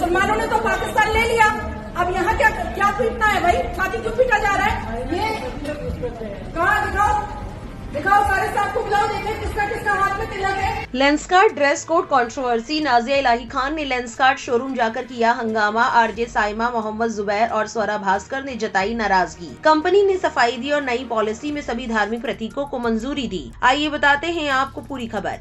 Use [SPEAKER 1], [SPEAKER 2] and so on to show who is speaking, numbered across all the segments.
[SPEAKER 1] मुसलमानों ने तो पाकिस्तान ले लिया, अब यहाँ क्या क्या पीटना है भाई? छाती क्यों पीटा जा रहा है? ये कहाँ दिखाओ सारे साहब को बुलाओ, देखें किसका किसका हाथ में तिलक है।
[SPEAKER 2] Lenskart dress code controversy. Nazia Ilahi Khan ने लेंसकार्ट शोरूम जाकर किया हंगामा। आरजे साइमा, मोहम्मद जुबैर और स्वरा भास्कर ने जताई नाराजगी। कंपनी ने सफाई दी और नई पॉलिसी में सभी धार्मिक प्रतीकों को मंजूरी दी। आइए बताते हैं आपको पूरी खबर।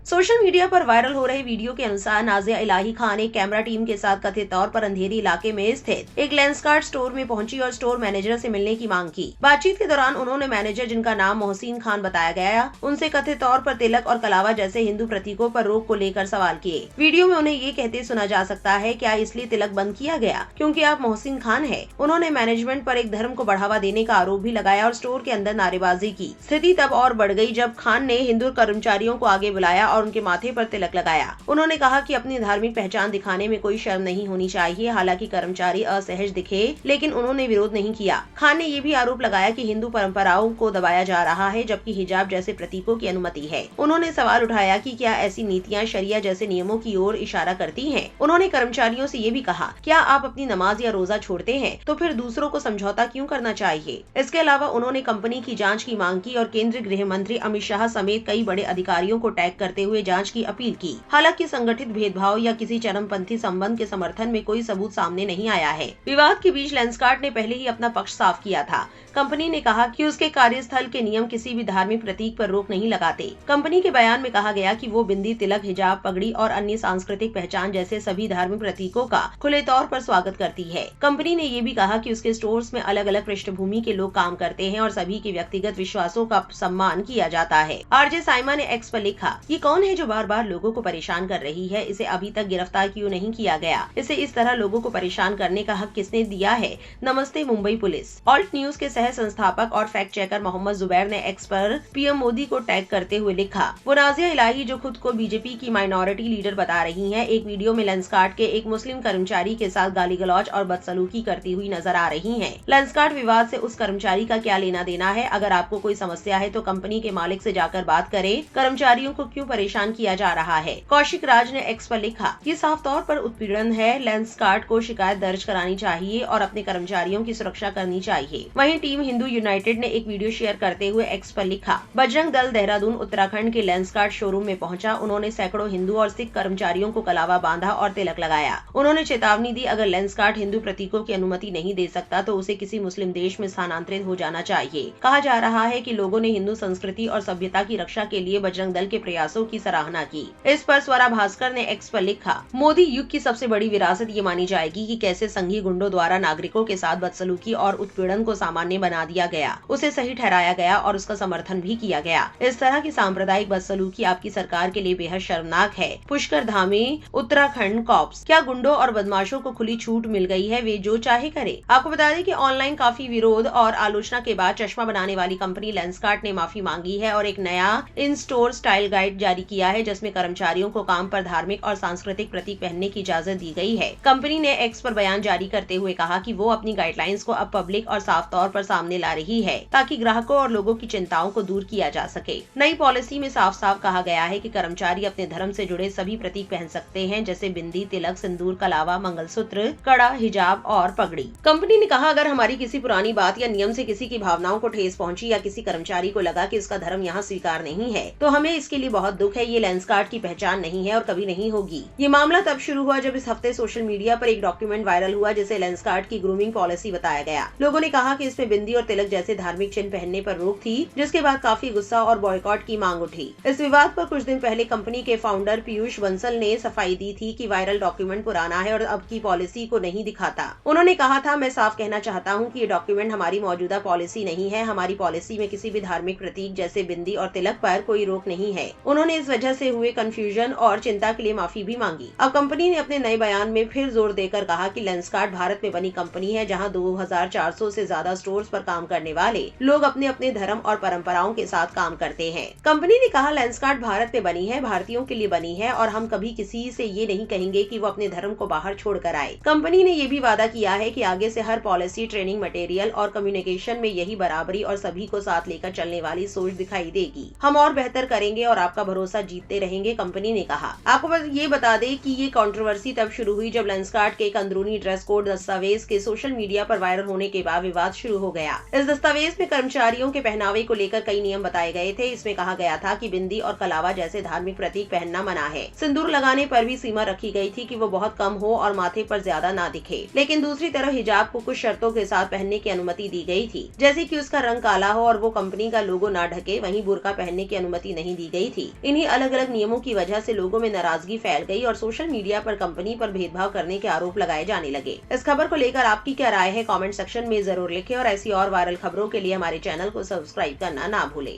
[SPEAKER 2] सोशल मीडिया पर वायरल हो रहे वीडियो के अनुसार नाजिया इलाही खान एक कैमरा टीम के साथ कथित तौर पर अंधेरी इलाके में स्थित एक लेंसकार्ट स्टोर में पहुंची और स्टोर मैनेजर से मिलने की मांग की। बातचीत के दौरान उन्होंने मैनेजर, जिनका नाम मोहसिन खान बताया गया, उनसे कथित तौर पर तिलक और कलावा जैसे हिंदू प्रतीकों पर रोक को लेकर सवाल किए। वीडियो में उन्हें ये कहते सुना जा सकता है, क्या इसलिए तिलक बंद किया गया क्योंकि आप मोहसिन खान है? उन्होंने मैनेजमेंट पर एक धर्म को बढ़ावा देने का आरोप भी लगाया और स्टोर के अंदर नारेबाजी की। स्थिति तब और बढ़ गई जब खान ने हिंदू कर्मचारियों को आगे बुलाया और उनके माथे पर तिलक लगाया। उन्होंने कहा कि अपनी धार्मिक पहचान दिखाने में कोई शर्म नहीं होनी चाहिए। हालांकि कर्मचारी असहज दिखे, लेकिन उन्होंने विरोध नहीं किया। खान ने ये भी आरोप लगाया कि हिंदू परंपराओं को दबाया जा रहा है, जबकि हिजाब जैसे प्रतीकों की अनुमति है। उन्होंने सवाल उठाया कि क्या ऐसी नीतियां शरिया जैसे नियमों की ओर इशारा करती हैं। उन्होंने कर्मचारियों से ये भी कहा, क्या आप अपनी नमाज या रोजा छोड़ते हैं तो फिर दूसरों को समझौता क्यों करना चाहिए? इसके अलावा उन्होंने कंपनी की जाँच की मांग की और केंद्रीय गृह मंत्री अमित शाह समेत कई बड़े अधिकारियों को टैग करते हुए जाँच की अपील की। हालांकि संगठित भेदभाव या किसी चरमपंथी संबंध के समर्थन में कोई सबूत सामने नहीं आया है। विवाद के बीच लेंसकार्ट ने पहले ही अपना पक्ष साफ किया था। कंपनी ने कहा कि उसके कार्यस्थल के नियम किसी भी धार्मिक प्रतीक पर रोक नहीं लगाते। कंपनी के बयान में कहा गया कि वो बिंदी, तिलक, हिजाब, पगड़ी और अन्य सांस्कृतिक पहचान जैसे सभी धार्मिक प्रतीकों का खुले तौर पर स्वागत करती है। कंपनी ने ये भी कहा कि उसके स्टोर्स में अलग अलग पृष्ठभूमि के लोग काम करते हैं और सभी के व्यक्तिगत विश्वासों का सम्मान किया जाता है। आरजे साइमा ने एक्स पर लिखा, ये कौन है जो बार बार लोगों को परेशान कर रही है? इसे अभी तक गिरफ्तार क्यों नहीं किया गया? इसे इस तरह लोगों को परेशान करने का हक किसने दिया है? नमस्ते मुंबई पुलिस। ऑल्ट न्यूज के सह संस्थापक और फैक्ट चेकर मोहम्मद जुबैर ने एक्स पर पीएम मोदी को टैग करते हुए लिखा, वो नाजिया इलाही जो खुद को बीजेपी की माइनॉरिटी लीडर बता रही हैं, एक वीडियो में लेंसकार्ट के एक मुस्लिम कर्मचारी के साथ गाली गलौज और बदसलूकी करती हुई नजर आ रही हैं। लेंसकार्ट विवाद से उस कर्मचारी का क्या लेना देना है? अगर आपको कोई समस्या है तो कंपनी के मालिक से जाकर बात करें। कर्मचारियों को क्यों परेशान किया जा रहा है? कौशिक राज ने एक्स पर लिखा, ये साफ तौर पर उत्पीड़न है। लेंसकार्ट को शिकायत दर्ज करानी चाहिए और अपने कर्मचारियों की सुरक्षा करनी चाहिए। वहीं टीम हिंदू यूनाइटेड ने एक वीडियो शेयर करते हुए एक्स पर लिखा, बजरंग दल देहरादून उत्तराखंड के लेंसकार्ट शोरूम में पहुंचा। उन्होंने सैकड़ों हिंदू और सिख कर्मचारियों को कलावा बांधा और तिलक लगाया। उन्होंने चेतावनी दी, अगर लेंसकार्ट हिंदू प्रतीकों की अनुमति नहीं दे सकता तो उसे किसी मुस्लिम देश में स्थानांतरित हो जाना चाहिए। कहा जा रहा है कि लोगों ने हिंदू संस्कृति और सभ्यता की रक्षा के लिए बजरंग दल के प्रयासों की सराहना की। इस पर स्वरा भास्कर ने एक्स पर लिखा, मोदी युग की सबसे बड़ी विरासत ये मानी जाएगी कि कैसे संघी गुंडों द्वारा नागरिकों के साथ बदसलूकी और उत्पीड़न को सामान्य बना दिया गया, उसे सही ठहराया गया और उसका समर्थन भी किया गया। इस तरह की सांप्रदायिक बदसलूकी आपकी सरकार के लिए बेहद शर्मनाक है। पुष्कर धामी, उत्तराखंड कॉप्स, क्या गुंडों और बदमाशों को खुली छूट मिल गई है? वे जो चाहे करे। आपको बता दें कि ऑनलाइन काफी विरोध और आलोचना के बाद चश्मा बनाने वाली कंपनी लेंसकार्ट ने माफी मांगी है और एक नया इन स्टोर स्टाइल गाइड जारी किया है, जिसमें कर्मचारियों को काम पर धार्मिक और सांस्कृतिक प्रतीक पहनने की इजाजत दी गई है। कंपनी ने एक्स पर बयान जारी करते हुए कहा कि वो अपनी गाइडलाइंस को अब पब्लिक और साफ तौर पर सामने ला रही है ताकि ग्राहकों और लोगों की चिंताओं को दूर किया जा सके। नई पॉलिसी में साफ साफ कहा गया है कि कर्मचारी अपने धर्म से जुड़े सभी प्रतीक पहन सकते हैं, जैसे बिंदी, तिलक, सिंदूर, कलावा, मंगलसूत्र, कड़ा, हिजाब और पगड़ी। कंपनी ने कहा, अगर हमारी किसी पुरानी बात या नियम से किसी की भावनाओं को ठेस पहुंची या किसी कर्मचारी को लगा कि उसका धर्म यहाँ स्वीकार नहीं है तो हमें इसके लिए बहुत दुख है। ये लेंसकार्ट की पहचान नहीं है और कभी नहीं होगी। ये मामला तब शुरू हुआ जब इस हफ्ते सोशल मीडिया पर एक डॉक्यूमेंट वायरल हुआ जिसे लेंसकार्ट की ग्रूमिंग पॉलिसी बताया गया। लोगों ने कहा कि इसमें बिंदी और तिलक जैसे धार्मिक चिन्ह पहनने पर रोक थी, जिसके बाद काफी गुस्सा और बॉयकॉट की मांग उठी। इस विवाद पर कुछ दिन पहले कंपनी के फाउंडर पीयूष बंसल ने सफाई दी थी कि वायरल डॉक्यूमेंट पुराना है और अब की पॉलिसी को नहीं दिखाता। उन्होंने कहा था, मैं साफ कहना चाहता हूँ कि ये डॉक्यूमेंट हमारी मौजूदा पॉलिसी नहीं है। हमारी पॉलिसी में किसी भी धार्मिक प्रतीक जैसे बिंदी और तिलक पर कोई रोक नहीं है। उन्होंने इस वजह से हुए कंफ्यूजन और चिंता के लिए माफी भी मांगी। अब कंपनी ने अपने नए बयान में फिर जोर देकर कहा कि लेंसकार्ट भारत में बनी कंपनी है, जहां 2400 से ज्यादा स्टोर्स पर काम करने वाले लोग अपने अपने धर्म और परंपराओं के साथ काम करते हैं। कंपनी ने कहा, लेंसकार्ट भारत में बनी है, भारतीयों के लिए बनी है और हम कभी किसी से ये नहीं कहेंगे कि वो अपने धर्म को बाहर छोड़कर आए। कंपनी ने ये भी वादा किया है कि आगे से हर पॉलिसी, ट्रेनिंग मटेरियल और कम्युनिकेशन में यही बराबरी और सभी को साथ लेकर चलने वाली सोच दिखाई देगी। हम और बेहतर करेंगे और आपका भरोसा पैसा जीतते रहेंगे, कंपनी ने कहा। आपको बस ये बता दें कि ये कंट्रोवर्सी तब शुरू हुई जब लेंसकार्ट के एक अंदरूनी ड्रेस कोड दस्तावेज के सोशल मीडिया पर वायरल होने के बाद विवाद शुरू हो गया। इस दस्तावेज में कर्मचारियों के पहनावे को लेकर कई नियम बताए गए थे। इसमें कहा गया था कि बिंदी और कलावा जैसे धार्मिक प्रतीक पहनना मना है। सिंदूर लगाने पर भी सीमा रखी गई थी कि वो बहुत कम हो और माथे पर ज्यादा ना दिखे। लेकिन दूसरी तरफ हिजाब को कुछ शर्तों के साथ पहनने की अनुमति दी गई थी, जैसे कि उसका रंग काला हो और वो कंपनी का लोगो ना ढके। वहीं बुर्का पहनने की अनुमति नहीं दी गई थी। इन्हीं अलग अलग नियमों की वजह से लोगों में नाराजगी फैल गई और सोशल मीडिया पर कंपनी पर भेदभाव करने के आरोप लगाए जाने लगे। इस खबर को लेकर आपकी क्या राय है, कमेंट सेक्शन में जरूर लिखें और ऐसी और वायरल खबरों के लिए हमारे चैनल को सब्सक्राइब करना ना भूलें।